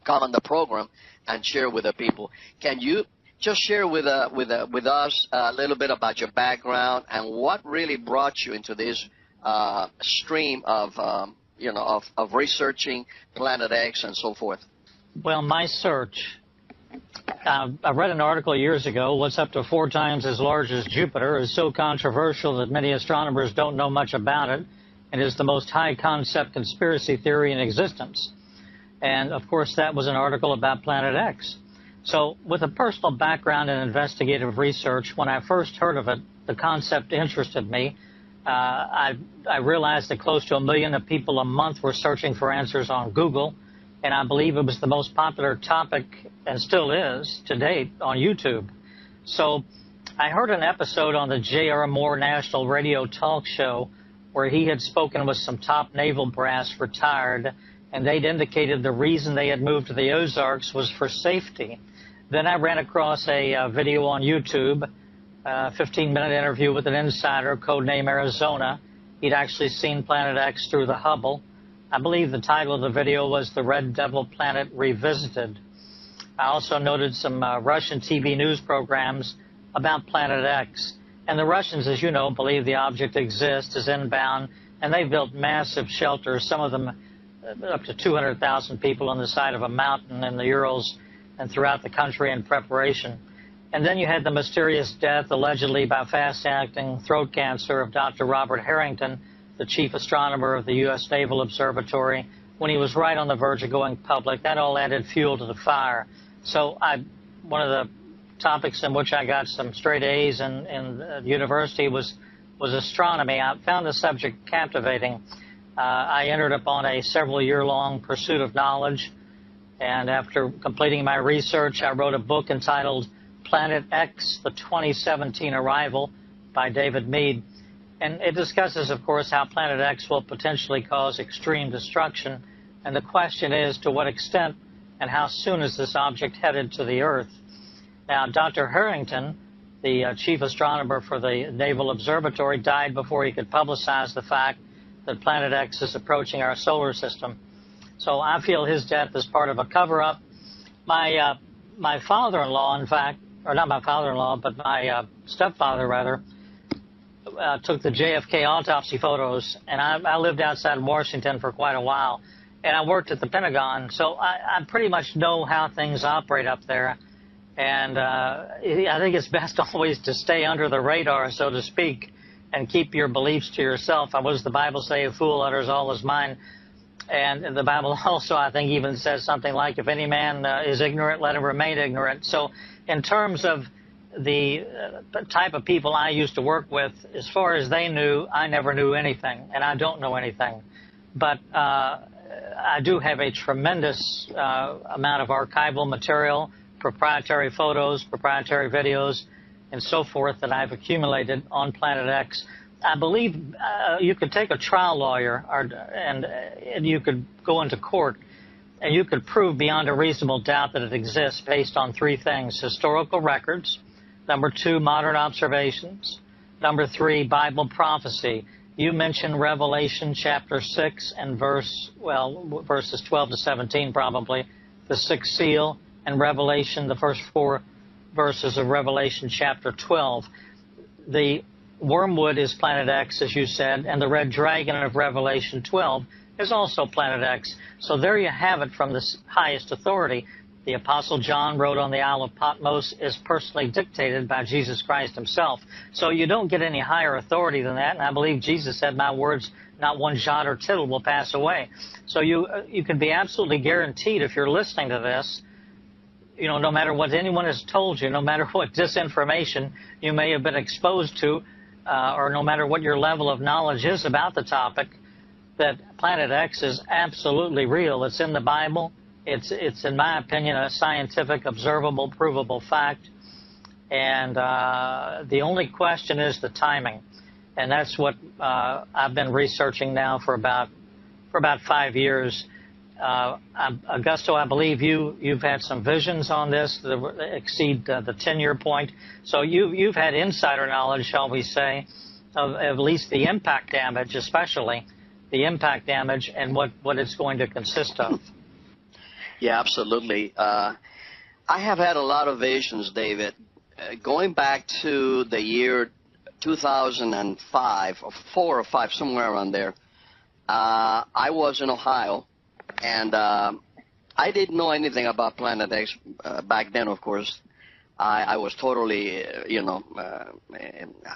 come on the program and share with the people. Can you just share with us a little bit about your background and what really brought you into this stream of of researching Planet X and so forth? Well, my search, I read an article years ago, what's up to 4 times as large as Jupiter is so controversial that many astronomers don't know much about it, and is the most high-concept conspiracy theory in existence. And, of course, that was an article about Planet X. So, with a personal background in investigative research, when I first heard of it, the concept interested me. I realized that close to 1 million of people a month were searching for answers on Google, and I believe it was the most popular topic, and still is, to date, on YouTube. So I heard an episode on the J.R. Moore National Radio Talk Show where he had spoken with some top naval brass retired, and they'd indicated the reason they had moved to the Ozarks was for safety. Then I ran across a video on YouTube, a 15-minute interview with an insider, codename Arizona. He'd actually seen Planet X through the Hubble. I believe the title of the video was The Red Devil Planet Revisited. I also noted some Russian TV news programs about Planet X. And the Russians, as you know, believe the object exists, is inbound, and they've built massive shelters, some of them up to 200,000 people on the side of a mountain in the Urals and throughout the country in preparation. And then you had the mysterious death, allegedly by fast-acting throat cancer, of Dr. Robert Harrington, the chief astronomer of the U.S. Naval Observatory, when he was right on the verge of going public. That all added fuel to the fire. So one of the topics in which I got some straight A's in university was astronomy. I found the subject captivating. I entered upon a several-year-long pursuit of knowledge, and after completing my research, I wrote a book entitled Planet X, the 2017 Arrival by David Mead. And it discusses, of course, how Planet X will potentially cause extreme destruction. And the question is, to what extent and how soon is this object headed to the Earth? Now, Dr. Harrington, the chief astronomer for the Naval Observatory, died before he could publicize the fact that Planet X is approaching our solar system. So I feel his death is part of a cover-up. My father-in-law, in fact, or not my father-in-law, but my stepfather, rather, took the JFK autopsy photos, and I lived outside Washington for quite a while, and I worked at the Pentagon, so I pretty much know how things operate up there, and I think it's best always to stay under the radar, so to speak, and keep your beliefs to yourself. What does the Bible say? A fool utters all his mind. And the Bible also, I think, even says something like, if any man is ignorant, let him remain ignorant. So in terms of the type of people I used to work with, as far as they knew, I never knew anything, and I don't know anything. But I do have a tremendous amount of archival material, proprietary photos, proprietary videos, and so forth that I've accumulated on Planet X. I believe you could take a trial lawyer and you could go into court and you could prove beyond a reasonable doubt that it exists based on 3 things: historical records, number 2, modern observations, number 3, Bible prophecy. You mentioned Revelation chapter 6 and verses 12 to 17 probably, the 6th seal, and Revelation, the first 4 verses of Revelation chapter 12. The wormwood is Planet X, as you said, and the red dragon of Revelation 12 is also Planet X. So there you have it from the highest authority. The Apostle John wrote on the Isle of Patmos is personally dictated by Jesus Christ himself. So you don't get any higher authority than that, and I believe Jesus said, my words, not one jot or tittle will pass away. So you can be absolutely guaranteed, if you're listening to this, no matter what anyone has told you, no matter what disinformation you may have been exposed to, or no matter what your level of knowledge is about the topic, that Planet X is absolutely real. It's in the Bible. It's in my opinion, a scientific, observable, provable fact. And the only question is the timing. And that's what I've been researching now for about 5 years. Augusto, I believe you've had some visions on this that exceed the 10-year point. So you've had insider knowledge, shall we say, of at least the impact damage, especially the impact damage and what it's going to consist of. Yeah, absolutely. I have had a lot of visions, David. Going back to the year 2005, or 4 or 5, somewhere around there, I was in Ohio, and I didn't know anything about Planet X back then, of course. I was totally, I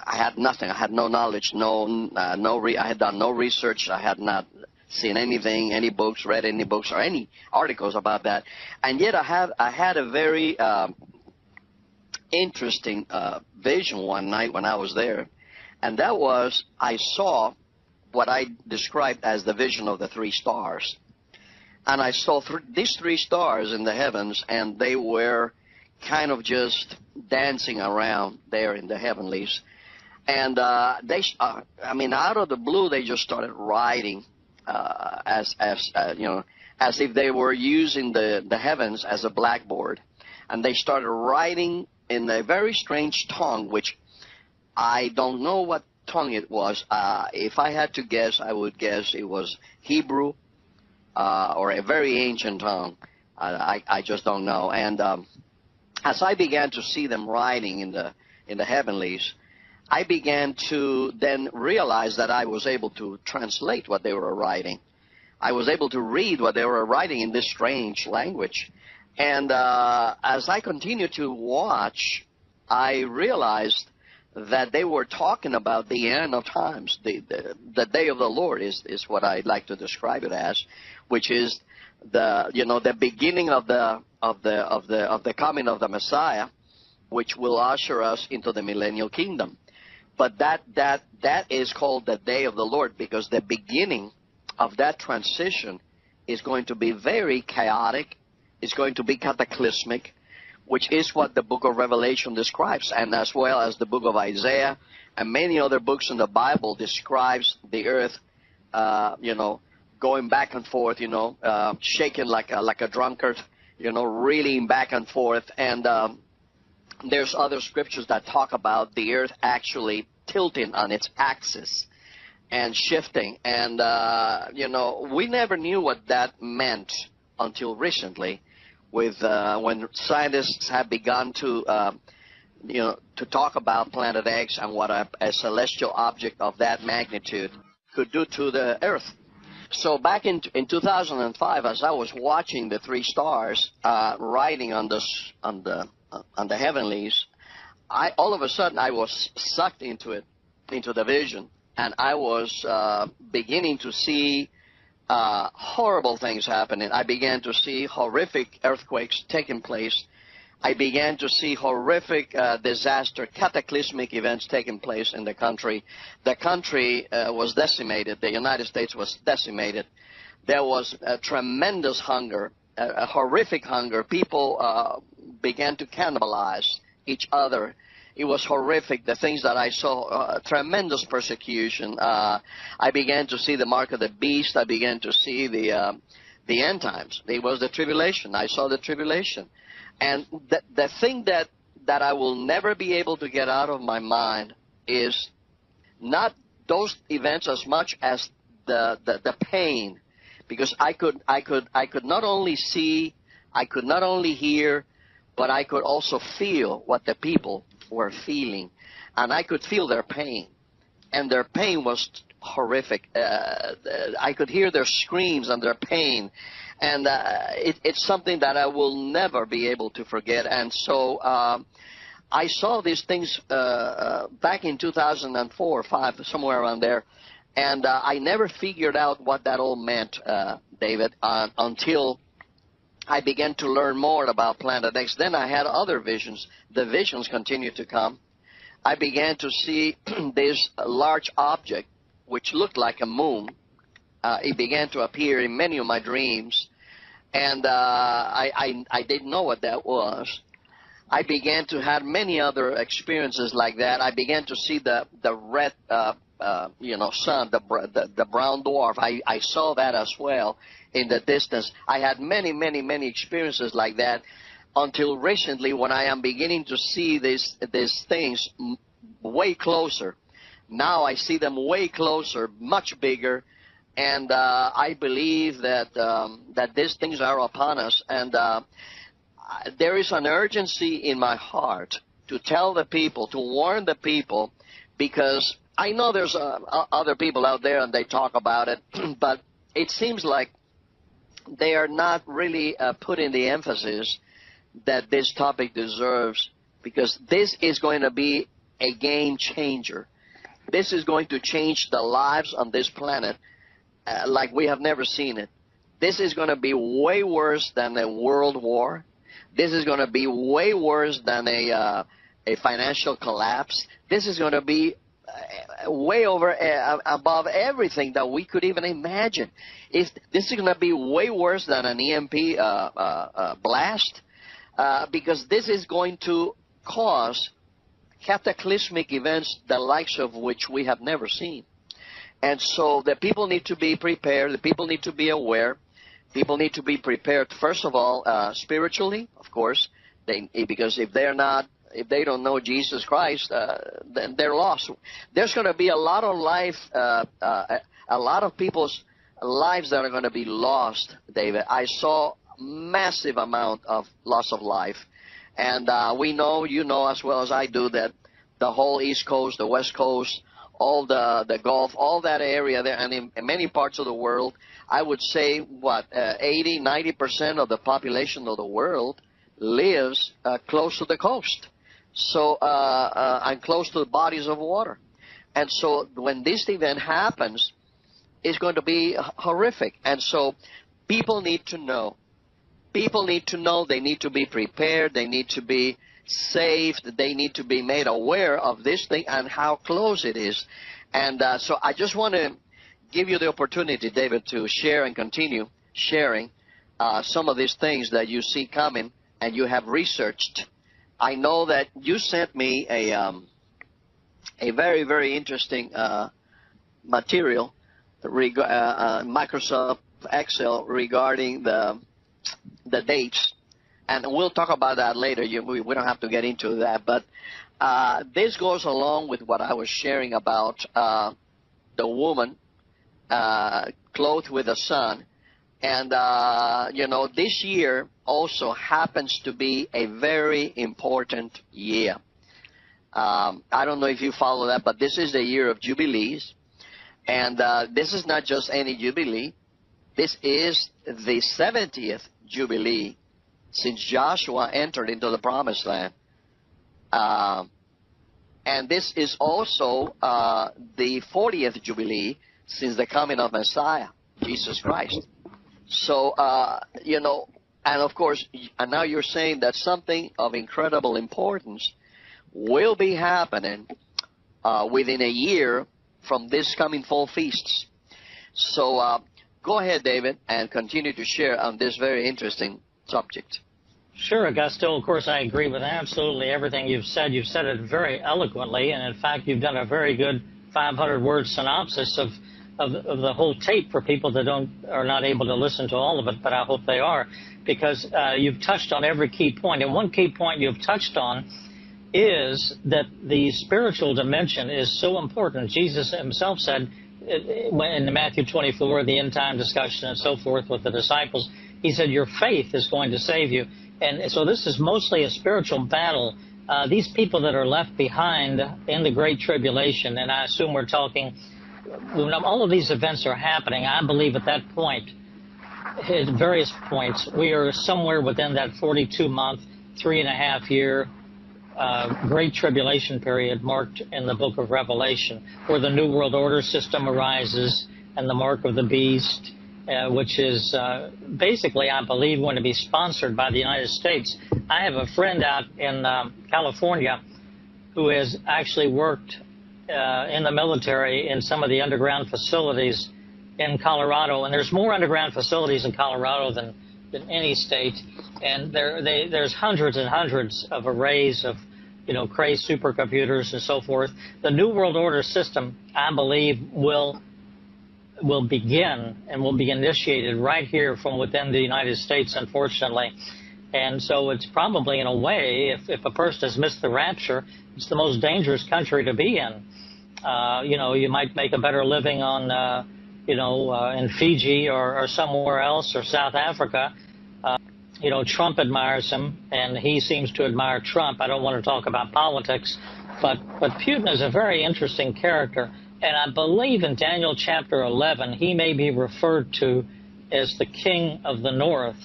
had nothing. I had no knowledge, I had done no research. I had not seen anything, any books, read any books or any articles about that. And yet I had a very interesting vision one night when I was there. And that was, I saw what I described as the vision of the 3 stars. And I saw these 3 stars in the heavens, and they were kind of just dancing around there in the heavenlies. And out of the blue, they just started writing as if they were using the heavens as a blackboard. And they started writing in a very strange tongue, which I don't know what tongue it was. If I had to guess, I would guess it was Hebrew or a very ancient tongue. I just don't know. And as I began to see them writing in the heavenlies, I began to then realize that I was able to translate what they were writing. I was able to read what they were writing in this strange language. And as I continued to watch, I realized that they were talking about the end of times. The day of the Lord is what I like to describe it as, which is the beginning of the coming of the Messiah, which will usher us into the millennial kingdom. But that is called the day of the Lord, because the beginning of that transition is going to be very chaotic. It's going to be cataclysmic, which is what the book of Revelation describes, and as well as the book of Isaiah and many other books in the Bible describes the earth, going back and forth, shaking like a drunkard, reeling back and forth. And there's other scriptures that talk about the earth actually tilting on its axis and shifting. And, we never knew what that meant until recently, with when scientists have begun to talk about Planet X and what a celestial object of that magnitude could do to the earth. So back in 2005, as I was watching the 3 stars riding on the heavenlies, all of a sudden I was sucked into the vision, and I was beginning to see horrible things happening. I began to see horrific earthquakes taking place. I began to see horrific disaster, cataclysmic events taking place in the country. The country was decimated. The United States was decimated. There was a tremendous hunger, a horrific hunger. People began to cannibalize each other. It was horrific, the things that I saw, tremendous persecution. I began to see the mark of the beast. I began to see the end times. It was the tribulation. I saw the tribulation. And the thing that I will never be able to get out of my mind is not those events as much as the pain, because I could not only see, I could not only hear, but I could also feel what the people were feeling, and I could feel their pain, and their pain was horrific. I could hear their screams and their pain, and it's something that I will never be able to forget. And so I saw these things back in 2004 or 5, somewhere around there, and I never figured out what that all meant, David, until I began to learn more about Planet X. Then I had other visions. The visions continued to come. I began to see this large object, which looked like a moon. It began to appear in many of my dreams, and I didn't know what that was. I began to have many other experiences like that. I began to see the red, sun, the brown dwarf. I saw that as well in the distance. I had many experiences like that until recently, when I am beginning to see these things way closer. Now I see them way closer, much bigger, And I believe that that these things are upon us, and there is an urgency in my heart to tell the people, to warn the people, because I know there's other people out there and they talk about it, but it seems like they are not really putting the emphasis that this topic deserves, because this is going to be a game changer. This is going to change the lives on this planet like we have never seen it. This is going to be way worse than a world war. This is going to be way worse than a financial collapse. This is going to be way over above everything that we could even imagine. This is going to be way worse than an EMP blast, because this is going to cause cataclysmic events the likes of which we have never seen. And so the people need to be prepared. The people need to be aware. People need to be prepared, first of all, spiritually, of course, because if they don't know Jesus Christ, then they're lost. There's going to be a lot of people's lives that are going to be lost, David. I saw massive amount of loss of life. And we know, you know as well as I do, that the whole East Coast, the West Coast, all the Gulf, all that area there, and in many parts of the world, I would say, 80-90% of the population of the world lives close to the coast, so and close to the bodies of water. And so when this event happens, it's going to be horrific. And so people need to know. People need to know. They need to be prepared. They need to be saved. They need to be made aware of this thing and how close it is. And so I just want to give you the opportunity, David, to share and continue sharing some of these things that you see coming and you have researched. I know that you sent me a very, very interesting material, Microsoft Excel, regarding the dates. And we'll talk about that later. We don't have to get into that. But this goes along with what I was sharing about the woman clothed with the sun. And, this year also happens to be a very important year. I don't know if you follow that, but this is the year of Jubilees. And this is not just any Jubilee. This is the 70th Jubilee since Joshua entered into the Promised Land. And this is also the 40th Jubilee since the coming of Messiah, Jesus Christ. So, and of course, and now you're saying that something of incredible importance will be happening within a year from this coming fall feasts. So go ahead, David, and continue to share on this very interesting subject. Sure, Augusto. Of course, I agree with absolutely everything you've said. You've said it very eloquently, and in fact, you've done a very good 500-word synopsis of the whole tape for people that are not able to listen to all of it, but I hope they are, because you've touched on every key point. And one key point you've touched on is that the spiritual dimension is so important. Jesus himself said in Matthew 24, the end-time discussion and so forth with the disciples, he said, your faith is going to save you. And so this is mostly a spiritual battle. These people that are left behind in the Great Tribulation, and I assume we're talking, when all of these events are happening, I believe at that point, at various points, we are somewhere within that 42-month, 3.5-year Great Tribulation period marked in the book of Revelation, where the New World Order system arises and the mark of the beast, which is basically, I believe, going to be sponsored by the United States. I have a friend out in California who has actually worked in the military in some of the underground facilities in Colorado, and there's more underground facilities in Colorado than any state, and there's hundreds and hundreds of arrays of crazed supercomputers and so forth. The New World Order system, I believe, will begin and will be initiated right here from within the United States, unfortunately. And so it's probably, in a way, if a person has missed the rapture, it's the most dangerous country to be in. You might make a better living on in Fiji or somewhere else or South Africa, Trump admires him, and he seems to admire Trump. I don't want to talk about politics, but Putin is a very interesting character, and I believe in Daniel chapter 11, he may be referred to as the King of the North.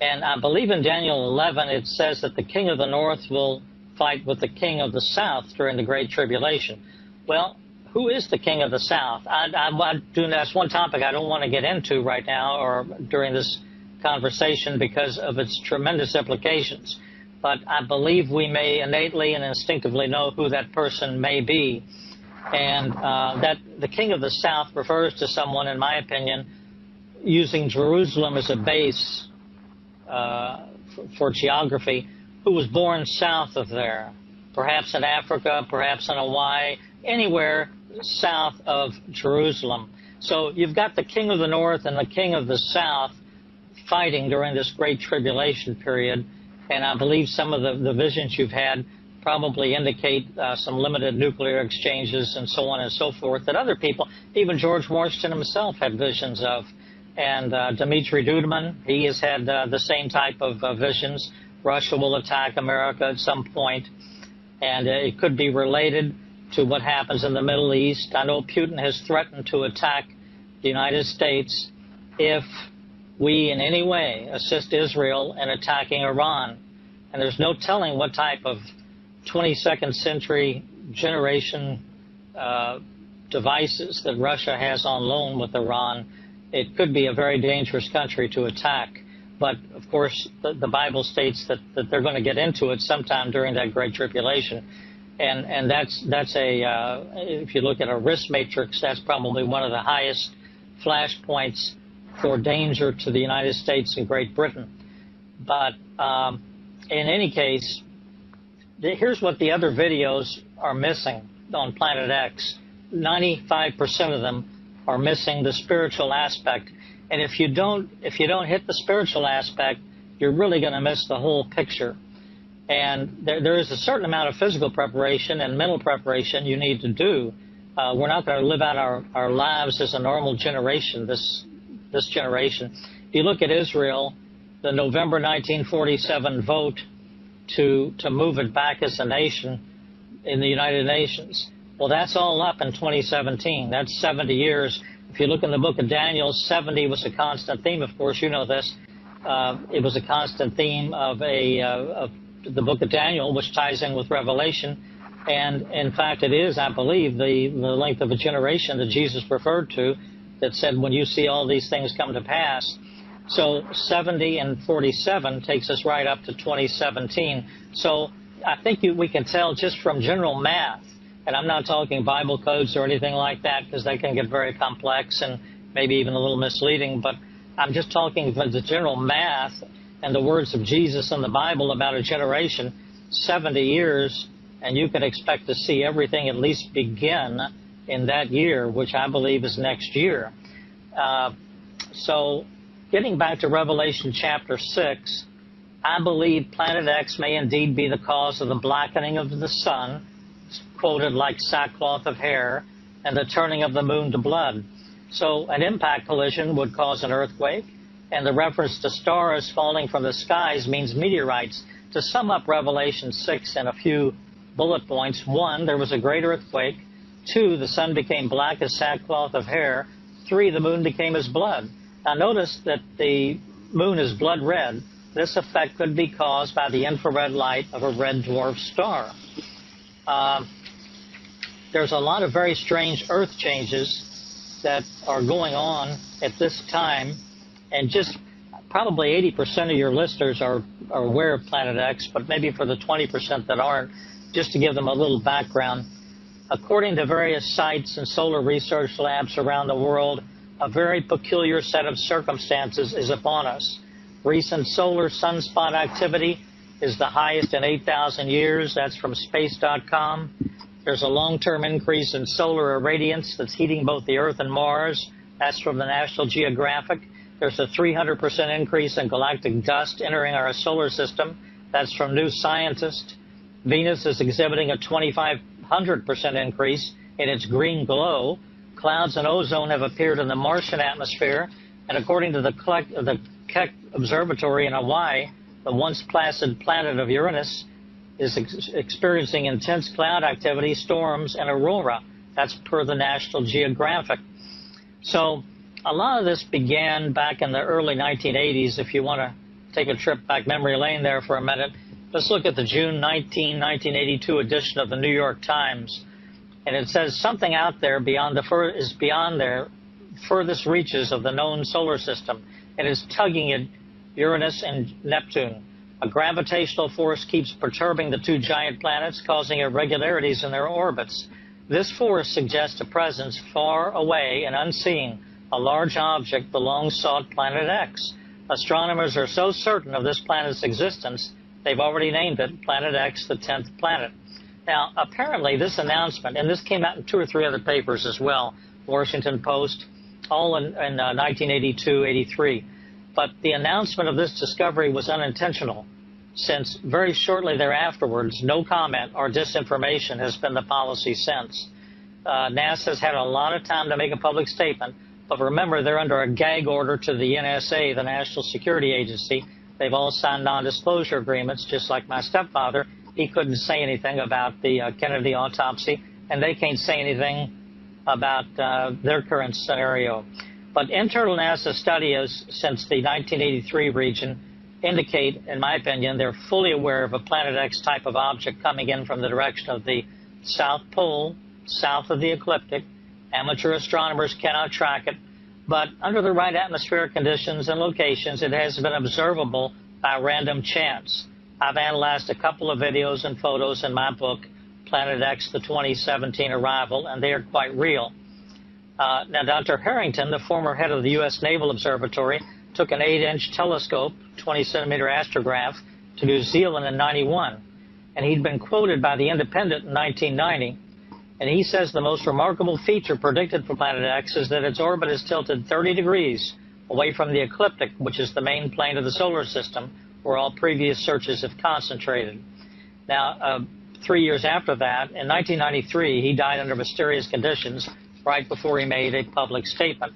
And I believe in Daniel 11, it says that the King of the North will fight with the King of the South during the Great Tribulation. Well, who is the King of the South? That's one topic I don't want to get into right now or during this conversation because of its tremendous implications. But I believe we may innately and instinctively know who that person may be. And that the King of the South refers to someone, in my opinion, using Jerusalem as a base for geography, who was born south of there, perhaps in Africa, perhaps in Hawaii, anywhere south of Jerusalem. So you've got the King of the North and the King of the South fighting during this Great Tribulation period, and I believe some of the visions you've had probably indicate some limited nuclear exchanges and so on and so forth that other people, even George Washington himself, had visions of. And Dmitry Duduman, he has had the same type of visions. Russia will attack America at some point, and it could be related to what happens in the Middle East. I know Putin has threatened to attack the United States if we in any way assist Israel in attacking Iran. And there's no telling what type of 22nd century generation devices that Russia has on loan with Iran. It could be a very dangerous country to attack. But, of course, the Bible states that they're going to get into it sometime during that Great Tribulation. And that's if you look at a risk matrix, that's probably one of the highest flashpoints for danger to the United States and Great Britain. But in any case, here's what the other videos are missing on Planet X. 95% of them are missing the spiritual aspect. And if you don't hit the spiritual aspect, you're really going to miss the whole picture. And there is a certain amount of physical preparation and mental preparation you need to do. We're not going to live out our lives as a normal generation, this generation. If you look at Israel, the November 1947 vote to move it back as a nation in the United Nations, well, that's all up in 2017. That's 70 years. If you look in the book of Daniel, 70 was a constant theme. Of course, you know this. It was a constant theme of the book of Daniel, which ties in with Revelation. And, in fact, it is, I believe, the length of a generation that Jesus referred to that said, when you see all these things come to pass. So 70 and 47 takes us right up to 2017. So I think we can tell just from general math, and I'm not talking Bible codes or anything like that because they can get very complex and maybe even a little misleading, but I'm just talking from the general math and the words of Jesus in the Bible about a generation, 70 years, and you can expect to see everything at least begin in that year, which I believe is next year. So getting back to Revelation chapter 6, I believe Planet X may indeed be the cause of the blackening of the sun, quoted like sackcloth of hair, and the turning of the moon to blood. So an impact collision would cause an earthquake, and the reference to stars falling from the skies means meteorites. To sum up Revelation 6 in a few bullet points, 1, there was a great earthquake. 2, the sun became black as sackcloth of hair. 3, the moon became as blood. Now notice that the moon is blood red. This effect could be caused by the infrared light of a red dwarf star. There's a lot of very strange earth changes that are going on at this time, and just probably 80% of your listeners are aware of Planet X, but maybe for the 20% that aren't, just to give them a little background. According to various sites and solar research labs around the world, a very peculiar set of circumstances is upon us. Recent solar sunspot activity is the highest in 8,000 years. That's from space.com. There's a long-term increase in solar irradiance that's heating both the Earth and Mars. That's from the National Geographic. There's a 300% increase in galactic dust entering our solar system. That's from New Scientist. Venus is exhibiting a 2,500% increase in its green glow clouds and ozone have appeared in the Martian atmosphere, and according to the Keck Observatory in Hawaii, the once placid planet of Uranus is experiencing intense cloud activity, storms, and aurora. That's per the National Geographic. So a lot of this began back in the early 1980s. If you want to take a trip back memory lane there for a minute, let's look at the June 1982 edition of the New York Times. And it says something out there beyond their furthest reaches of the known solar system. It is tugging at Uranus and Neptune. A gravitational force keeps perturbing the two giant planets, causing irregularities in their orbits. This force suggests a presence far away and unseen, a large object, the long-sought Planet X. Astronomers are so certain of this planet's existence, they've already named it Planet X, the 10th planet. Now, apparently this announcement, and this came out in 2 or 3 other papers as well, Washington Post, all in 1982, 83. But the announcement of this discovery was unintentional, since very shortly thereafterwards, no comment or disinformation has been the policy since. NASA's had a lot of time to make a public statement, but remember, they're under a gag order to the NSA, the National Security Agency. They've all signed non-disclosure agreements, just like my stepfather. He couldn't say anything about the Kennedy autopsy, and they can't say anything about their current scenario. But internal NASA studies since the 1983 region indicate, in my opinion, they're fully aware of a Planet X type of object coming in from the direction of the South Pole, south of the ecliptic. Amateur astronomers cannot track it, but under the right atmospheric conditions and locations, it has been observable by random chance. I've analyzed a couple of videos and photos in my book, Planet X, the 2017 Arrival, and they are quite real. Now, Dr. Harrington, the former head of the U.S. Naval Observatory, took an 8-inch telescope, 20-centimeter astrograph, to New Zealand in '91, and he'd been quoted by The Independent in 1990, and he says the most remarkable feature predicted for Planet X is that its orbit is tilted 30 degrees away from the ecliptic, which is the main plane of the solar system, where all previous searches have concentrated. Now, 3 years after that, in 1993, he died under mysterious conditions right before he made a public statement.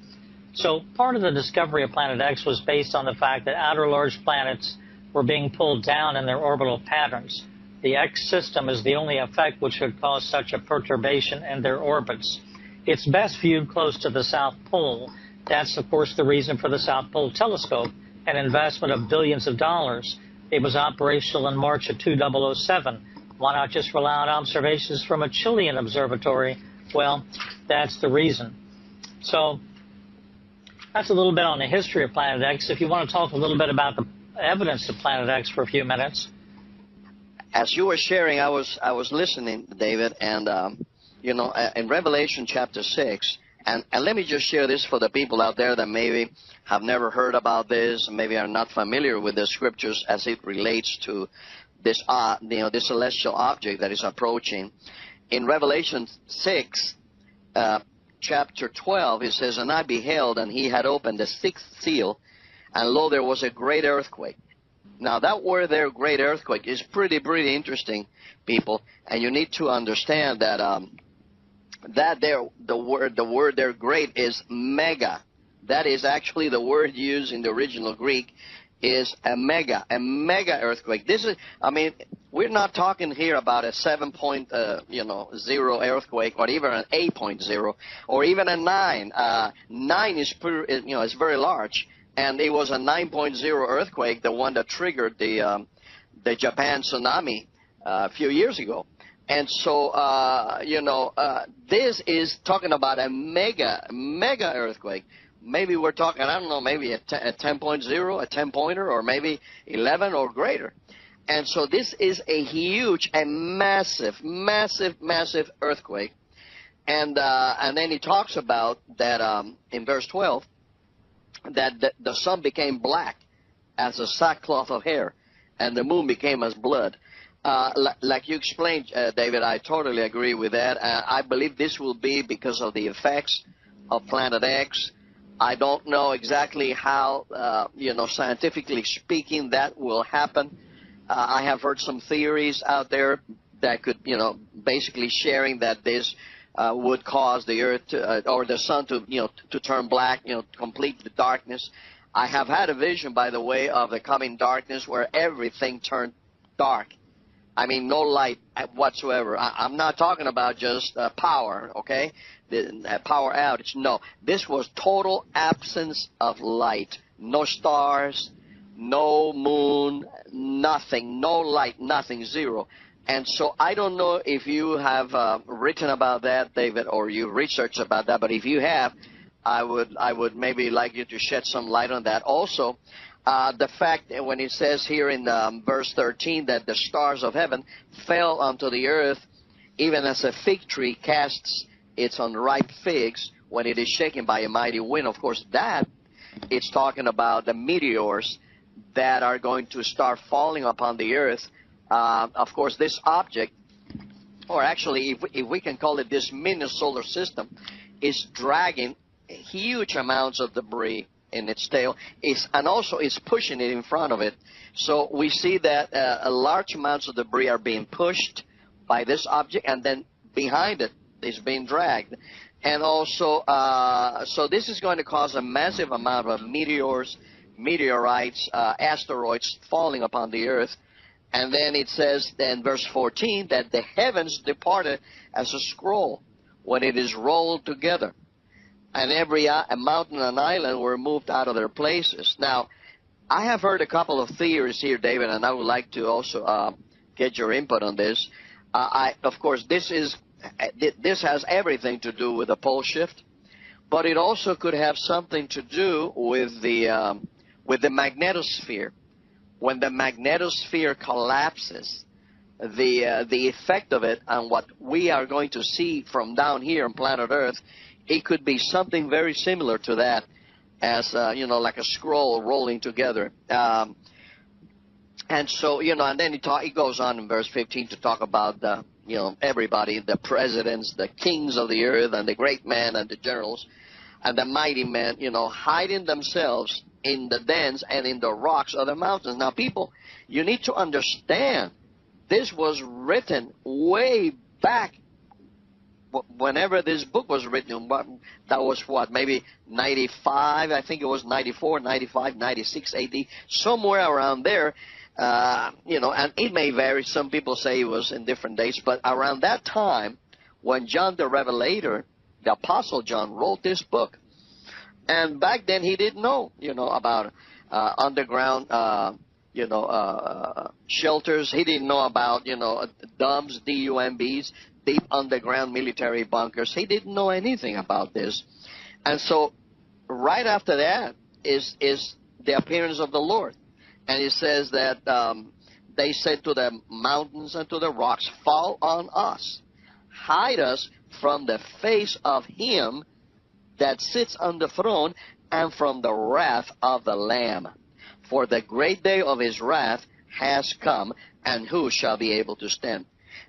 So part of the discovery of Planet X was based on the fact that outer large planets were being pulled down in their orbital patterns. The X system is the only effect which could cause such a perturbation in their orbits. It's best viewed close to the South Pole. That's, of course, the reason for the South Pole telescope, an investment of billions of dollars. It was operational in March of 2007. Why not just rely on observations from a Chilean observatory? Well, that's the reason. So that's a little bit on the history of Planet X. If you want to talk a little bit about the evidence of Planet X for a few minutes. As you were sharing, I was listening, David, and in Revelation chapter 6, and let me just share this for the people out there that maybe have never heard about this, maybe are not familiar with the scriptures as it relates to this, this celestial object that is approaching. In Revelation 6, chapter 12, it says, "And I beheld, and he had opened the 6th seal, and lo, there was a great earthquake." Now, that word there, great earthquake, is pretty interesting, people, and you need to understand that the word there, great, is mega. That is actually the word used in the original Greek, is a mega earthquake. This is, I mean, we're not talking here about a 7.0 earthquake, or even an 8.0, or even a 9. 9 is is very large, and it was a 9.0 earthquake, the one that triggered the Japan tsunami a few years ago. And so, this is talking about a mega earthquake. Maybe we're talking, I don't know, maybe a 10.0, a 10-pointer, or maybe 11 or greater. And so this is a huge, a massive earthquake. And then he talks about that in verse 12, that the sun became black as a sackcloth of hair, and the moon became as blood. Like you explained, David, I totally agree with that. I believe this will be because of the effects of Planet X. I don't know exactly how, scientifically speaking, that will happen. I have heard some theories out there that could, basically sharing that this would cause the earth to, or the sun to, to turn black, complete the darkness. I have had a vision, by the way, of the coming darkness where everything turned dark. I mean, no light whatsoever. I'm not talking about just power, okay? The power outage. No, this was total absence of light. No stars, no moon, nothing, no light, nothing, zero. And so I don't know if you have written about that, David, or you researched about that, but if you have, I would maybe like you to shed some light on that. Also, the fact that when it says here in verse 13 that the stars of heaven fell onto the earth, even as a fig tree casts its unripe figs when it is shaken by a mighty wind. Of course, that it's talking about the meteors that are going to start falling upon the earth. Of course, this object, or actually, if we can call it this mini solar system, is dragging huge amounts of debris in its tail, and also is pushing it in front of it. So we see that large amounts of debris are being pushed by this object, and then behind it is being dragged. And also, so this is going to cause a massive amount of meteors, meteorites, asteroids falling upon the earth. And then it says in verse 14 that the heavens departed as a scroll when it is rolled together. And every mountain and island were moved out of their places. Now, I have heard a couple of theories here, David, and I would like to also get your input on this. Of course, this has everything to do with the pole shift, but it also could have something to do with the magnetosphere. When the magnetosphere collapses, the effect of it on what we are going to see from down here on planet Earth, it could be something very similar to that, as like a scroll rolling together. And so, and then it goes on in verse 15 to talk about everybody, the presidents, the kings of the earth, and the great men and the generals, and the mighty men, hiding themselves in the dens and in the rocks of the mountains. Now, people, you need to understand, this was written way back whenever this book was written. That was maybe 95, I think it was 94, 95, 96 AD, somewhere around there. And it may vary. Some people say it was in different dates, but around that time when John the Revelator, the Apostle John, wrote this book. And back then he didn't know, about underground, shelters. He didn't know about, DUMBs, DUMBs, deep underground military bunkers. He didn't know anything about this. And so right after that is the appearance of the Lord. And it says that they said to the mountains and to the rocks, fall on us, hide us from the face of him that sits on the throne and from the wrath of the Lamb. For the great day of his wrath has come, and who shall be able to stand?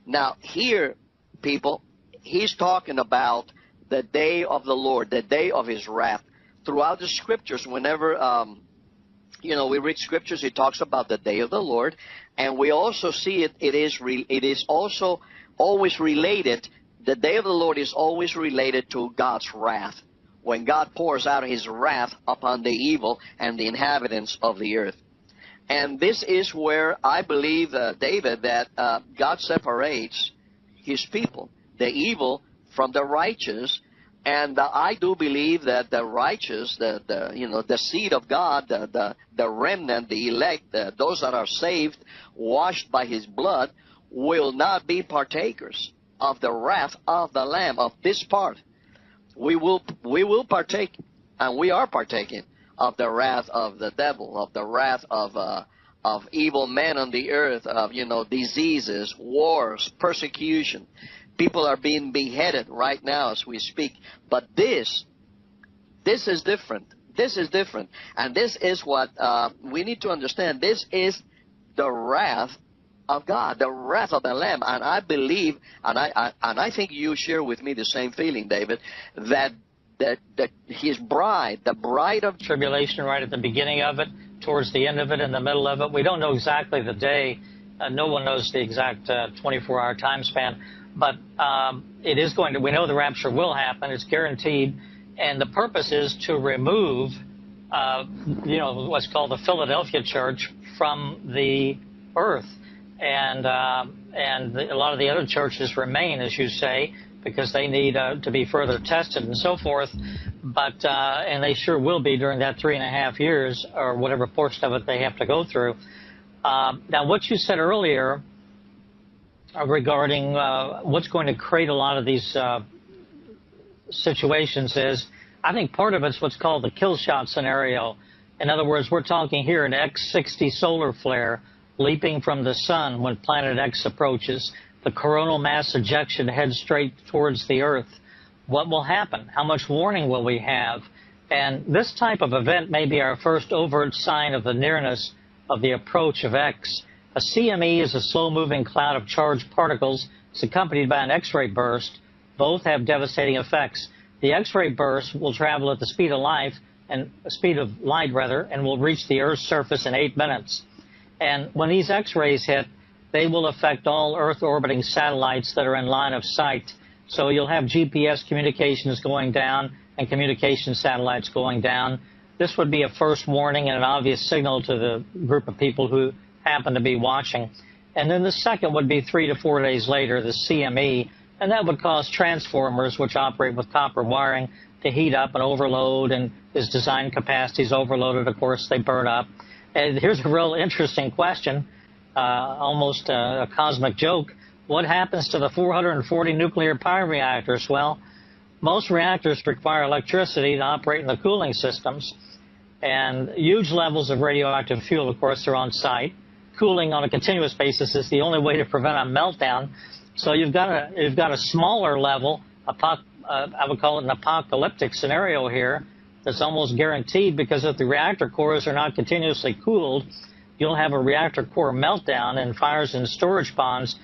Now here, people, he's talking about the day of the Lord, the day of his wrath. Throughout the scriptures, whenever we read scriptures, it talks about the day of the Lord, and we also see it is also always related, the day of the Lord is always related to God's wrath, when God pours out his wrath upon the evil and the inhabitants of the earth. And this is where I believe, David, that God separates his people, the evil from the righteous. And I do believe that the righteous, the seed of God, the remnant, the elect, those that are saved, washed by his blood, will not be partakers of the wrath of the Lamb, of this part. We will partake, and we are partaking of the wrath of the devil, of the wrath of evil men on the earth, of diseases, wars, persecution. People are being beheaded right now as we speak. But this is different. This is different, and this is what we need to understand. This is the wrath of God, the wrath of the Lamb. And I believe, and I think you share with me the same feeling, David, that his bride, the bride of tribulation, right at the beginning of it, towards the end of it, in the middle of it. We don't know exactly the day No one knows the exact 24-hour time span, but it is going to. We know the rapture will happen; it's guaranteed, and the purpose is to remove, what's called the Philadelphia Church from the earth, and a lot of the other churches remain, as you say, because they need to be further tested and so forth. But and they sure will be during that 3.5 years or whatever portion of it they have to go through. Now, what you said earlier regarding what's going to create a lot of these situations is, I think part of it's what's called the kill shot scenario. In other words, we're talking here an X-60 solar flare leaping from the sun when Planet X approaches. The coronal mass ejection heads straight towards the Earth. What will happen? How much warning will we have? And this type of event may be our first overt sign of the nearness of the approach of X. A CME is a slow-moving cloud of charged particles. It's accompanied by an X-ray burst. Both have devastating effects. The X-ray burst will travel at the speed of light, and will reach the Earth's surface in 8 minutes. And when these X-rays hit, they will affect all Earth-orbiting satellites that are in line of sight. So you'll have GPS communications going down and communication satellites going down. This would be a first warning and an obvious signal to the group of people who happen to be watching. And then the second would be 3 to 4 days later, the CME, and that would cause transformers, which operate with copper wiring, to heat up and overload, and as design capacity is overloaded, of course, they burn up. And here's a real interesting question, almost a cosmic joke. What happens to the 440 nuclear power reactors? Well, most reactors require electricity to operate in the cooling systems, and huge levels of radioactive fuel, of course, are on site. Cooling on a continuous basis is the only way to prevent a meltdown. So you've got a smaller level, I would call it an apocalyptic scenario here, that's almost guaranteed, because if the reactor cores are not continuously cooled, you'll have a reactor core meltdown and fires in storage ponds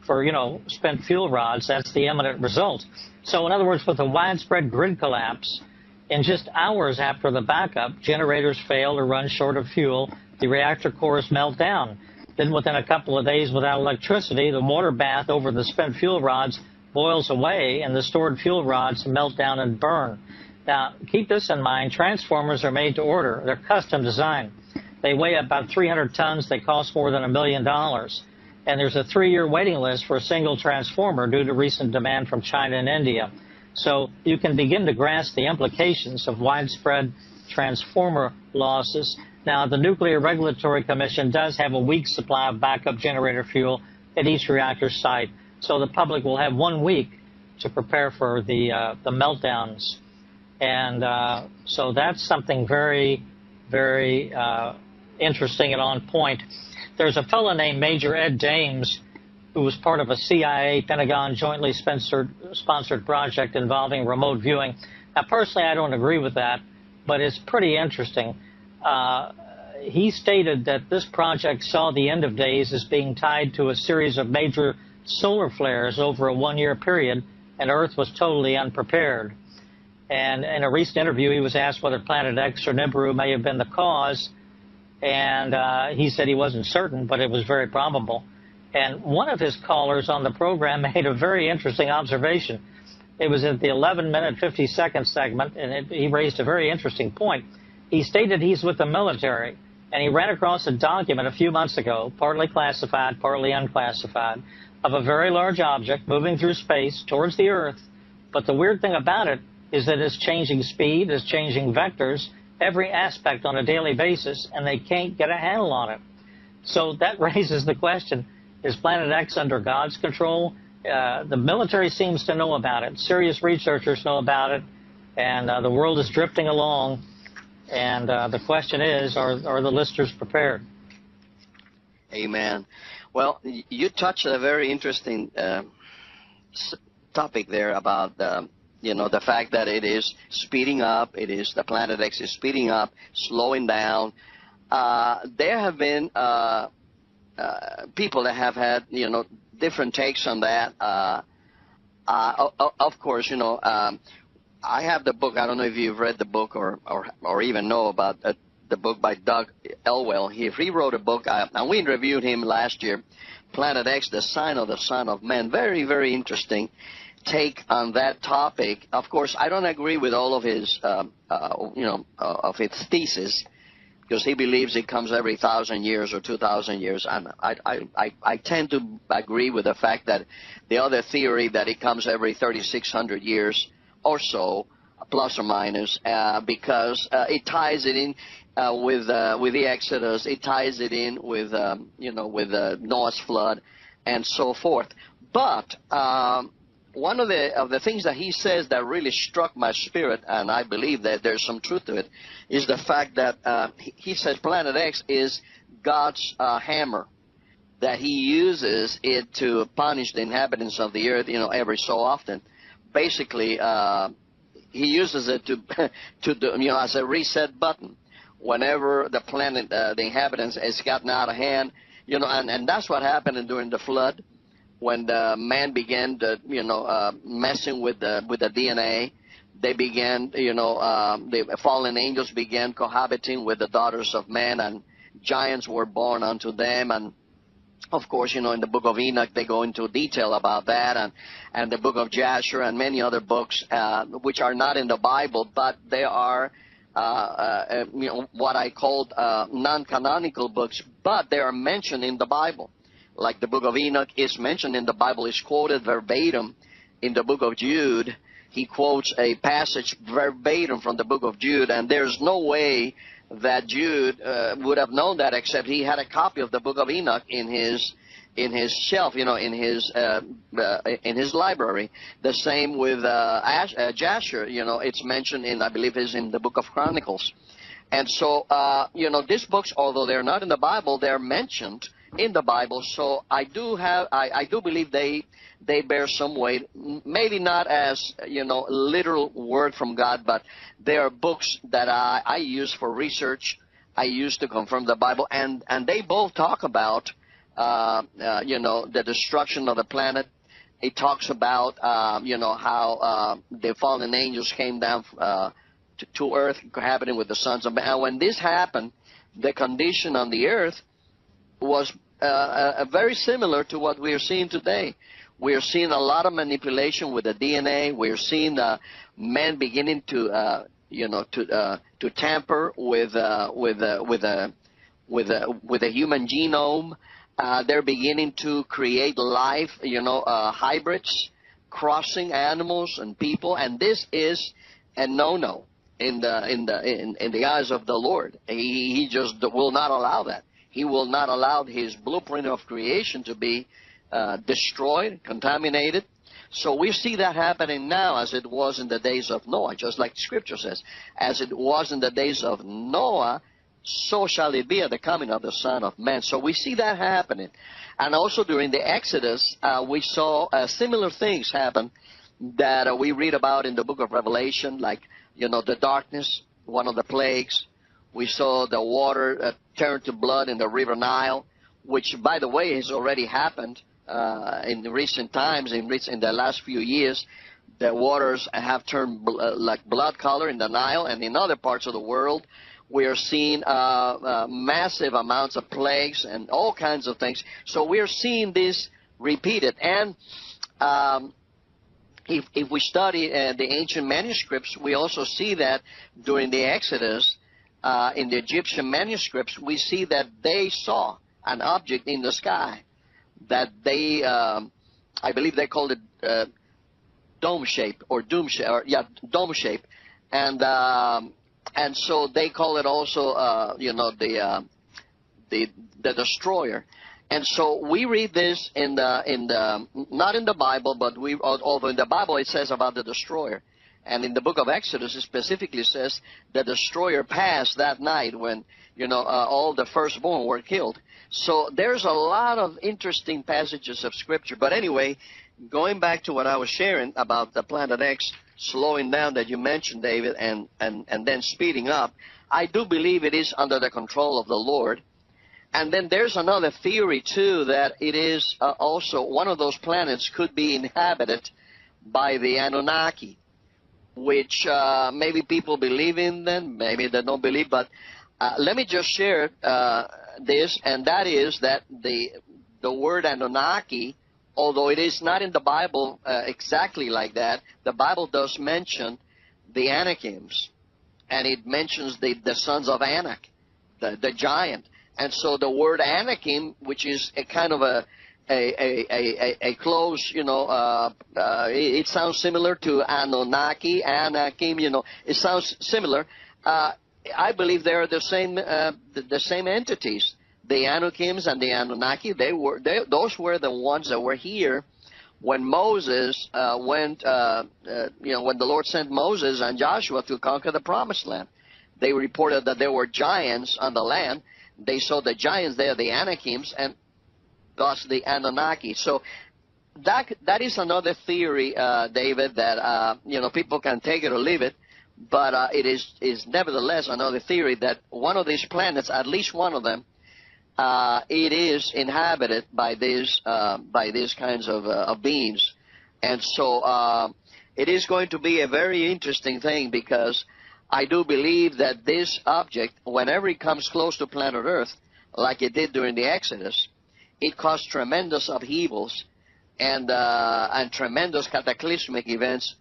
for, spent fuel rods. That's the imminent result. So in other words, with a widespread grid collapse, in just hours after the backup, generators fail or run short of fuel, the reactor cores melt down. Then within a couple of days without electricity, the water bath over the spent fuel rods boils away and the stored fuel rods melt down and burn. Now, keep this in mind, transformers are made to order. They're custom designed. They weigh about 300 tons. They cost more than $1 million. And there's a 3-year waiting list for a single transformer due to recent demand from China and India. So you can begin to grasp the implications of widespread transformer losses. Now, the Nuclear Regulatory Commission does have a week's supply of backup generator fuel at each reactor site. So the public will have 1 week to prepare for the meltdowns. And so that's something very, very interesting and on point. There's a fellow named Major Ed Dames who was part of a CIA Pentagon jointly sponsored project involving remote viewing. Now, personally, I don't agree with that, but it's pretty interesting. He stated that this project saw the end of days as being tied to a series of major solar flares over a 1-year period, and Earth was totally unprepared. And in a recent interview, he was asked whether Planet X or Nibiru may have been the cause, and he said he wasn't certain, but it was very probable. And one of his callers on the program made a very interesting observation. It was at the 11-minute, 50-second segment, and he raised a very interesting point. He stated he's with the military, and he ran across a document a few months ago, partly classified, partly unclassified, of a very large object moving through space towards the Earth. But the weird thing about it is that it's changing speed, it's changing vectors, every aspect on a daily basis, and they can't get a handle on it. So that raises the question, is Planet X under God's control? The military seems to know about it. Serious researchers know about it, and the world is drifting along. And the question is, are the listeners prepared? Amen. Well, you touched a very interesting topic there about the fact that it is speeding up. The Planet X is speeding up, slowing down. There have been people that have had different takes on that. Of course, I have the book. I don't know if you've read the book or even know about the book by Doug Elwell. He wrote a book, and we reviewed him last year, Planet X, the Sign of the Son of Man. Very, very interesting take on that topic. Of course, I don't agree with all of his, of his thesis, because he believes it comes every 1,000 years or 2,000 years. And I tend to agree with the fact that the other theory that it comes every 3,600 years or so, plus or minus, because it ties it in with the Exodus. It ties it in with Noah's flood and so forth. But one of the things that he says that really struck my spirit, and I believe that there's some truth to it, is the fact that he says Planet X is God's hammer, that he uses it to punish the inhabitants of the earth, every so often. Basically, he uses it to as a reset button. Whenever the planet, the inhabitants, has gotten out of hand, and that's what happened during the flood. When the man began to, messing with the DNA, they began, the fallen angels began cohabiting with the daughters of men, and giants were born unto them. And of course, in the book of Enoch, they go into detail about that, and the book of Jasher and many other books, which are not in the Bible, but they are, what I called non-canonical books, but they are mentioned in the Bible. Like the book of Enoch is mentioned in the Bible, is quoted verbatim in the book of Jude. He quotes a passage verbatim from the book of Jude, and there's no way that Jude would have known that, except he had a copy of the book of Enoch in his shelf, in his library. The same with Jasher. It's mentioned in, I believe, is in the book of Chronicles. And so, these books, although they're not in the Bible, they're mentioned in the Bible. So I do believe they bear some weight. Maybe not as, literal word from God, but they are books that I use for research. I use to confirm the Bible, and they both talk about, the destruction of the planet. It talks about, how the fallen angels came down to earth, cohabiting with the sons of man. And when this happened, the condition on the earth was very similar to what we are seeing today. We are seeing a lot of manipulation with the DNA. We are seeing men beginning to tamper with the human genome. They're beginning to create life, hybrids, crossing animals and people, and this is a no-no in the eyes of the Lord. He just will not allow that. He will not allow his blueprint of creation to be destroyed, contaminated. So we see that happening now, as it was in the days of Noah, just like Scripture says. As it was in the days of Noah, so shall it be at the coming of the Son of Man. So we see that happening. And also during the Exodus, we saw similar things happen that we read about in the book of Revelation, like, the darkness, one of the plagues. We saw the water turn to blood in the river Nile, which, by the way, has already happened in recent times, in the last few years. The waters have turned like blood color in the Nile, and in other parts of the world, we are seeing massive amounts of plagues and all kinds of things. So we are seeing this repeated. And if we study the ancient manuscripts, we also see that during the Exodus, in the Egyptian manuscripts, we see that they saw an object in the sky that they, I believe they called it dome shape or dome shape, and so they call it also, the destroyer. And so we read this in the not in the Bible, but although in the Bible it says about the destroyer. And in the book of Exodus, it specifically says the destroyer passed that night when, all the firstborn were killed. So there's a lot of interesting passages of Scripture. But anyway, going back to what I was sharing about the Planet X slowing down that you mentioned, David, and then speeding up, I do believe it is under the control of the Lord. And then there's another theory, too, that it is also one of those planets could be inhabited by the Anunnaki, which maybe people believe in them, maybe they don't believe, but Let me just share this, and that is that the word Anunnaki, although it is not in the Bible exactly like that, the Bible does mention the Anakims, and it mentions the sons of Anak, the giant. And so the word Anakim, which is a kind of a close, it sounds similar to Anunnaki, Anakim, it sounds similar. I believe they are the same entities. The Anakims and the Anunnaki, those were the ones that were here when Moses when the Lord sent Moses and Joshua to conquer the Promised Land. They reported that there were giants on the land. They saw the giants there, the Anakims, and thus the Anunnaki. So that is another theory, David, that people can take it or leave it, but it is nevertheless another theory that one of these planets, at least one of them, it is inhabited by these kinds of beings. And so it is going to be a very interesting thing, because I do believe that this object, whenever it comes close to planet Earth, like it did during the Exodus, it caused tremendous upheavals and tremendous cataclysmic events.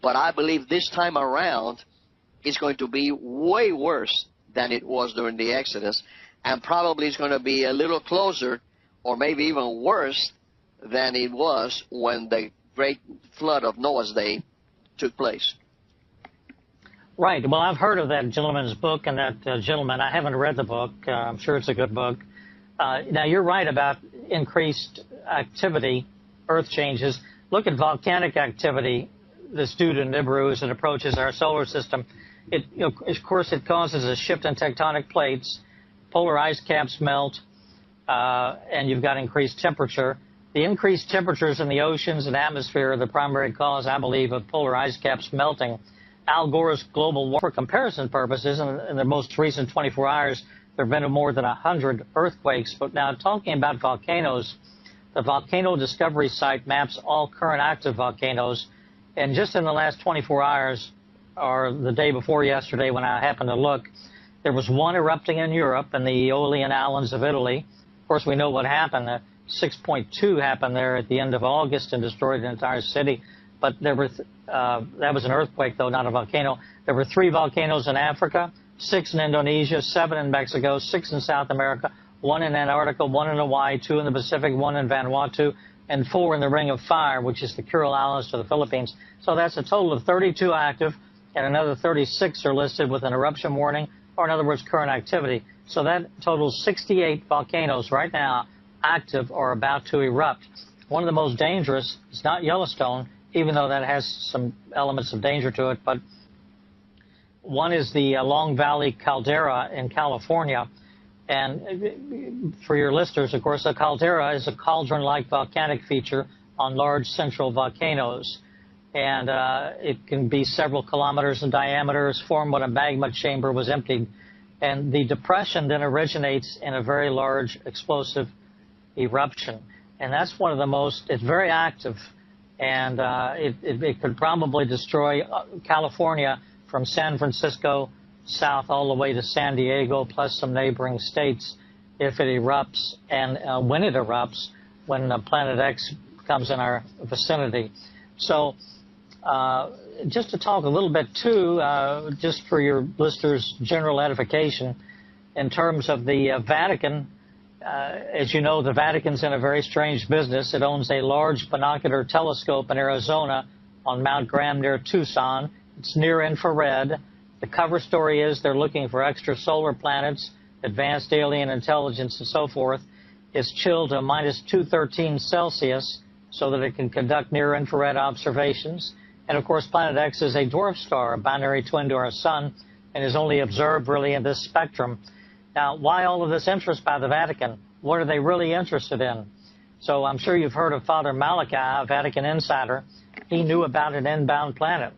But I believe this time around it's going to be way worse than it was during the Exodus, and probably it's going to be a little closer or maybe even worse than it was when the great flood of Noah's day took place. Right. Well, I've heard of that gentleman's book, and that gentleman, I haven't read the book. I'm sure it's a good book. Now, you're right about increased activity, earth changes. Look at volcanic activity that's due to Nibiru as it approaches our solar system. Of course, it causes a shift in tectonic plates. Polar ice caps melt, and you've got increased temperature. The increased temperatures in the oceans and atmosphere are the primary cause, I believe, of polar ice caps melting. Al Gore's global warming, for comparison purposes, in the most recent 24 hours, there have been more than 100 earthquakes. But now, talking about volcanoes, the Volcano Discovery Site maps all current active volcanoes. And just in the last 24 hours, or the day before yesterday when I happened to look, there was one erupting in Europe in the Aeolian Islands of Italy. Of course, we know what happened. 6.2 happened there at the end of August and destroyed the entire city. But there were that was an earthquake, though, not a volcano. There were 3 volcanoes in Africa, 6 in Indonesia, 7 in Mexico, 6 in South America, 1 in Antarctica, 1 in Hawaii, 2 in the Pacific, 1 in Vanuatu, and 4 in the Ring of Fire, which is the Kuril Islands to the Philippines. So that's a total of 32 active, and another 36 are listed with an eruption warning, or in other words, current activity. So that totals 68 volcanoes right now active or about to erupt. One of the most dangerous is not Yellowstone, even though that has some elements of danger to it, but one is the Long Valley caldera in California. And for your listeners, of course, a caldera is a cauldron-like volcanic feature on large central volcanoes. And it can be several kilometers in diameter, formed when a magma chamber was emptied. And the depression then originates in a very large explosive eruption. And that's one of the most, it's very active. And it could probably destroy California from San Francisco south all the way to San Diego, plus some neighboring states, if it erupts. And when it erupts, when Planet X comes in our vicinity. So just to talk a little bit, too, just for your listeners' general edification, in terms of the Vatican, as you know, the Vatican's in a very strange business. It owns a large binocular telescope in Arizona on Mount Graham near Tucson. It's near infrared. The cover story is they're looking for extrasolar planets, advanced alien intelligence, and so forth. It's chilled to minus 213 Celsius so that it can conduct near-infrared observations. And, of course, Planet X is a dwarf star, a binary twin to our sun, and is only observed really in this spectrum. Now, why all of this interest by the Vatican? What are they really interested in? So I'm sure you've heard of Father Malachi, a Vatican insider. He knew about an inbound planet.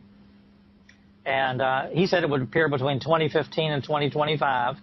And he said it would appear between 2015 and 2025.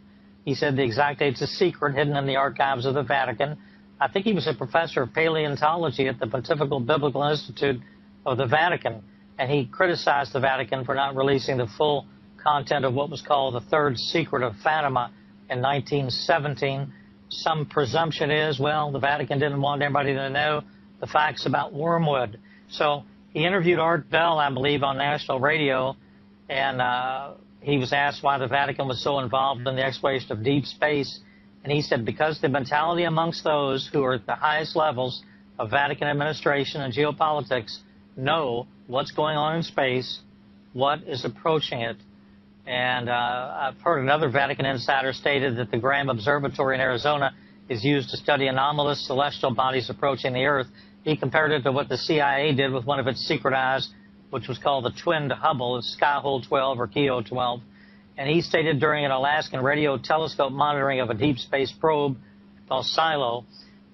He said the exact date's a secret, hidden in the archives of the Vatican. I think he was a professor of paleontology at the Pontifical Biblical Institute of the Vatican. And he criticized the Vatican for not releasing the full content of what was called the Third Secret of Fatima in 1917. Some presumption is, well, the Vatican didn't want everybody to know the facts about wormwood. So he interviewed Art Bell, I believe, on national radio, and he was asked why the Vatican was so involved in the exploration of deep space. And he said, because the mentality amongst those who are at the highest levels of Vatican administration and geopolitics know what's going on in space, what is approaching it. And I've heard another Vatican insider stated that the Graham Observatory in Arizona is used to study anomalous celestial bodies approaching the Earth. He compared it to what the CIA did with one of its secret eyes, which was called the twin to Hubble, it's Skyhole 12 or Keo 12. And he stated during an Alaskan radio telescope monitoring of a deep space probe called Silo,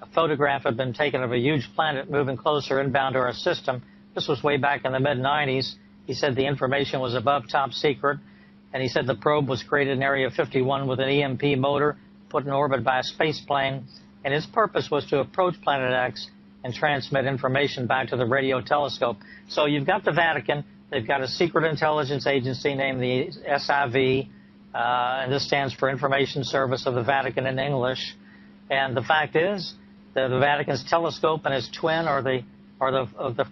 a photograph had been taken of a huge planet moving closer inbound to our system. This was way back in the mid-90s. He said the information was above top secret. And he said the probe was created in Area 51 with an EMP motor put in orbit by a space plane. And its purpose was to approach Planet X and transmit information back to the radio telescope. So you've got the Vatican. They've got a secret intelligence agency named the SIV, and this stands for Information Service of the Vatican in English. And the fact is that the Vatican's telescope and its twin are the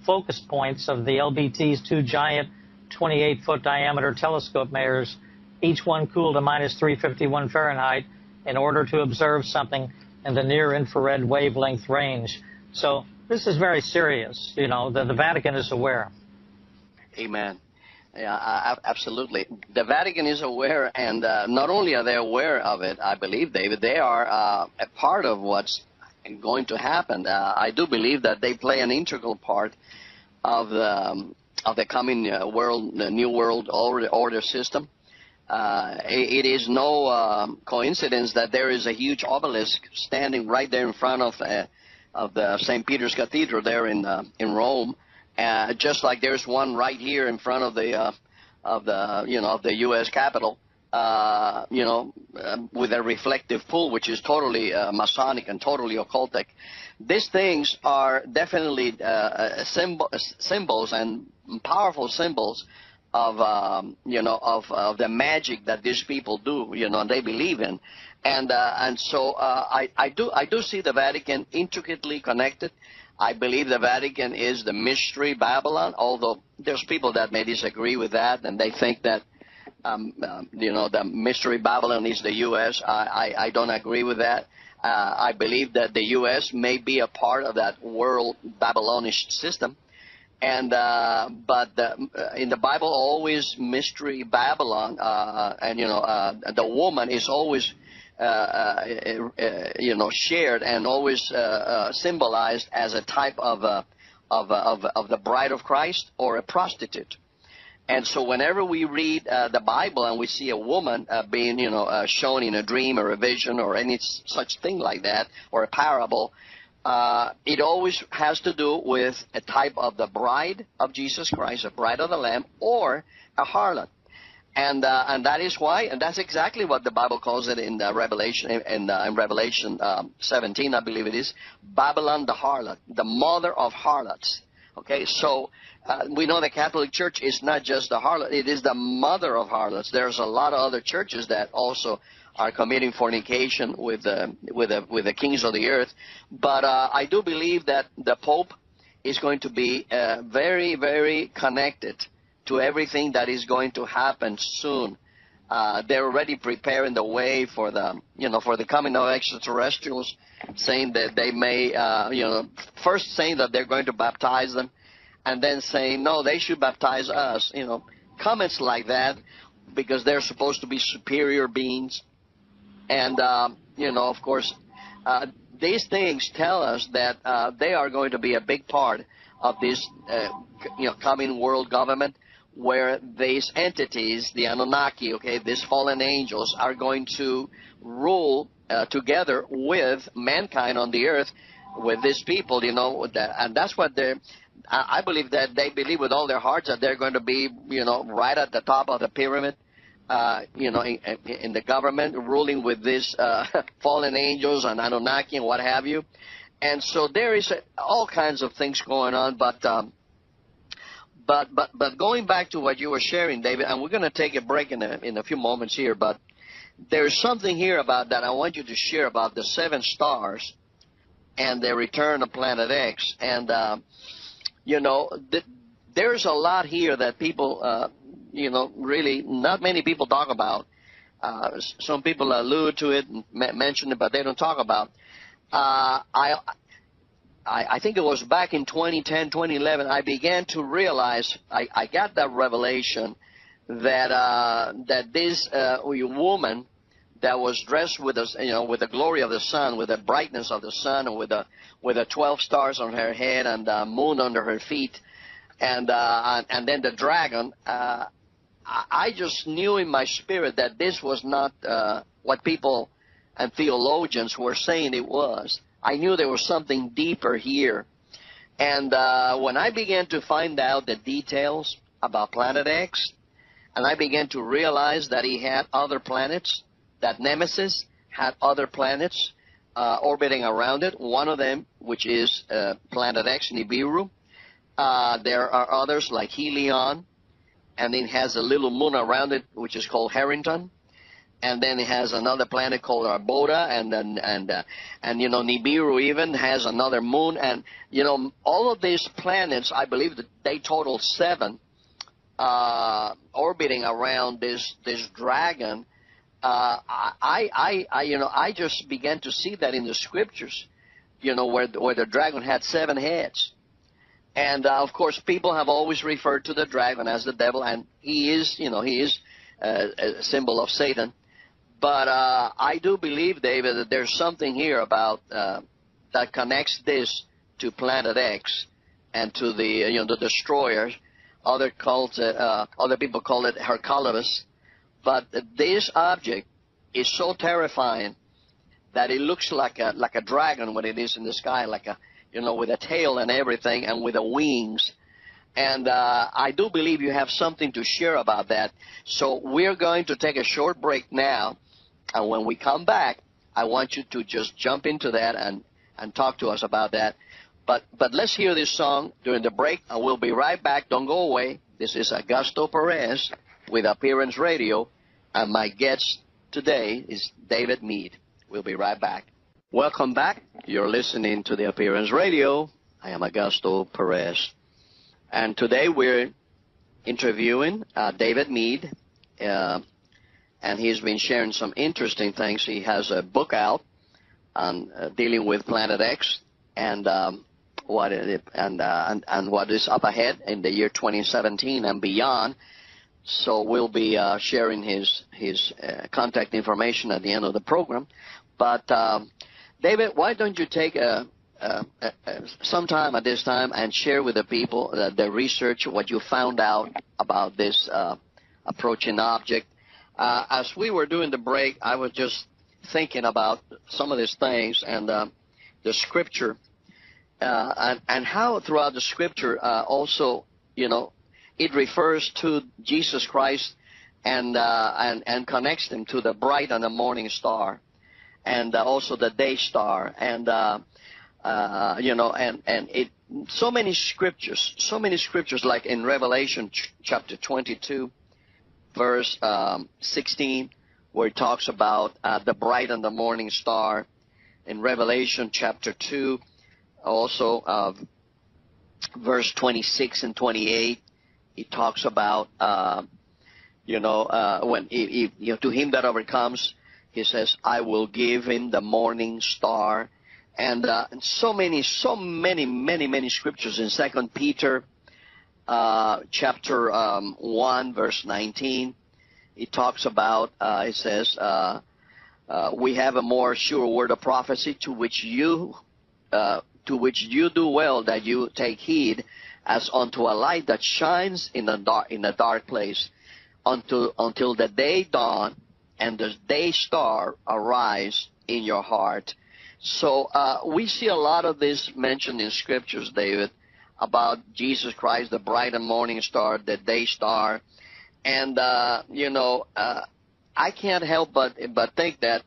focus points of the LBT's two giant 28-foot diameter telescope mirrors, each one cooled to minus 351 Fahrenheit, in order to observe something in the near-infrared wavelength range. So this is very serious. You know, the Vatican is aware. Amen. Yeah, absolutely. The Vatican is aware, and not only are they aware of it, I believe, David, they are a part of what's going to happen. I do believe that they play an integral part of the coming new world order system. It is no coincidence that there is a huge obelisk standing right there in front of the St. Peter's Cathedral there in Rome, just like there's one right here in front of the U.S. Capitol, with a reflective pool, which is totally Masonic and totally occultic. These things are definitely symbols and powerful symbols of the magic that these people do, and they believe in, and so I do see the Vatican intricately connected. I believe the Vatican is the mystery Babylon, although there's people that may disagree with that, and they think that the mystery Babylon is the U.S. I don't agree with that. I believe that the U.S. may be a part of that world Babylonish system. And but in the Bible, always mystery Babylon, the woman is always shared and always symbolized as a type of the bride of Christ or a prostitute. And so whenever we read the Bible and we see a woman being shown in a dream or a vision or any such thing like that, or a parable, it always has to do with a type of the bride of Jesus Christ, a bride of the Lamb, or a harlot. And that is why, and that's exactly what the Bible calls it in Revelation, in Revelation 17, I believe it is, Babylon the harlot, the mother of harlots. Okay, so we know the Catholic Church is not just the harlot; it is the mother of harlots. There's a lot of other churches that also are committing fornication with the kings of the earth. But I do believe that the Pope is going to be very, very connected to everything that is going to happen soon. They're already preparing the way for the coming of extraterrestrials, saying that they may, first saying that they're going to baptize them, and then saying, no, they should baptize us. Comments like that, because they're supposed to be superior beings. And, of course, these things tell us that they are going to be a big part of this, coming world government, where these entities, the Anunnaki, these fallen angels, are going to rule together with mankind on the earth, with these people, and that's what I believe that they believe with all their hearts that they're going to be, right at the top of the pyramid. In the government, ruling with these fallen angels and Anunnaki and what have you. And so there is all kinds of things going on. But going back to what you were sharing, David, and we're going to take a break in a few moments here. But there's something here about that I want you to share about the 7 stars and the return of Planet X. And, there's a lot here that people, really not many people talk about. Some people allude to it and mention it, but they don't talk about. I think it was back in 2010, 2011, I began to realize, I got that revelation that this woman that was dressed with with the glory of the sun, with the brightness of the sun, and with the 12 stars on her head and the moon under her feet, and then the dragon. I just knew in my spirit that this was not what people and theologians were saying it was. I knew there was something deeper here. And when I began to find out the details about Planet X, and I began to realize that he had other planets, that Nemesis had other planets orbiting around it, one of them, which is Planet X, Nibiru. There are others like Helion, and it has a little moon around it, which is called Harrington. And then it has another planet called Arboda, and Nibiru even has another moon, and all of these planets, I believe that they total 7, orbiting around this dragon. I just began to see that in the scriptures, where the dragon had 7 heads, and of course people have always referred to the dragon as the devil, and he is a symbol of Satan. But I do believe, David, that there's something here about that connects this to Planet X and to the destroyer. Other people call it Hercules. But this object is so terrifying that it looks like a dragon when it is in the sky, like with a tail and everything, and with the wings. And I do believe you have something to share about that. So we're going to take a short break now. And when we come back, I want you to just jump into that and talk to us about that. But let's hear this song during the break, and we'll be right back. Don't go away. This is Augusto Perez with Appearance Radio, and my guest today is David Meade. We'll be right back. Welcome back. You're listening to the Appearance Radio. I am Augusto Perez. And today we're interviewing David Meade. And he's been sharing some interesting things. He has a book out on dealing with Planet X and what is up ahead in the year 2017 and beyond. So we'll be sharing his contact information at the end of the program. But David, why don't you take some time at this time and share with the people the research, what you found out about this approaching object. As we were doing the break, I was just thinking about some of these things and the scripture and how throughout the scripture also, it refers to Jesus Christ and connects him to the bright and the morning star and also the day star and it so many scriptures like in Revelation chapter 22. Verse 16, where it talks about the bright and the morning star. In Revelation chapter 2, also verse 26 and 28, it talks about, when to him that overcomes, he says, I will give him the morning star. And so many scriptures in 2 Peter chapter 1, verse 19, it talks about, it says, we have a more sure word of prophecy to which you do well that you take heed as unto a light that shines in a dark place until the day dawn and the day star arise in your heart. So we see a lot of this mentioned in scriptures, David, about Jesus Christ, the bright and morning star, the day star. And, I can't help but think that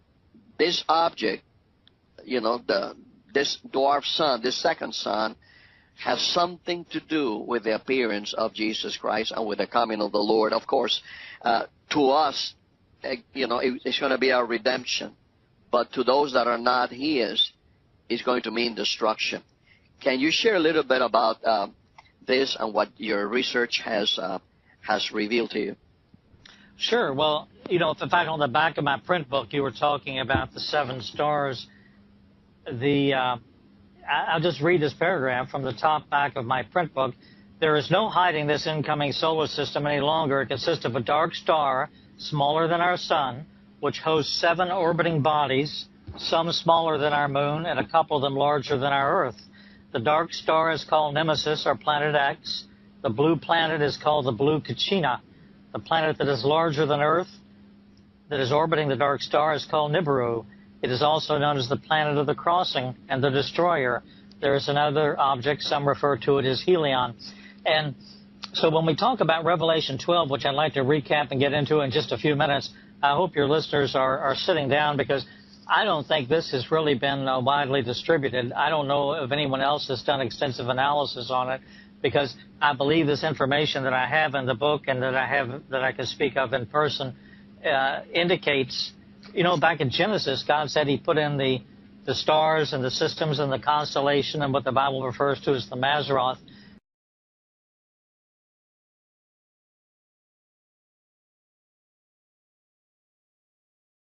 this object, this dwarf sun, this second sun, has something to do with the appearance of Jesus Christ and with the coming of the Lord. Of course, to us, it's going to be our redemption. But to those that are not his, it's going to mean destruction. Can you share a little bit about this and what your research has revealed to you? Sure. Well, in fact, on the back of my print book, you were talking about the 7 stars. I'll just read this paragraph from the top back of my print book. There is no hiding this incoming solar system any longer. It consists of a dark star, smaller than our sun, which hosts 7 orbiting bodies, some smaller than our moon, and a couple of them larger than our Earth. The dark star is called Nemesis, or Planet X. The blue planet is called the blue Kachina. The planet that is larger than Earth, that is orbiting the dark star, is called Nibiru. It is also known as the planet of the crossing and the destroyer. There is another object, some refer to it as Helion. And so when we talk about Revelation 12, which I'd like to recap and get into in just a few minutes, I hope your listeners are sitting down, because I don't think this has really been widely distributed. I don't know if anyone else has done extensive analysis on it, because I believe this information that I have in the book and that I can speak of in person indicates, back in Genesis, God said he put in the stars and the systems and the constellation and what the Bible refers to as the Mazzaroth.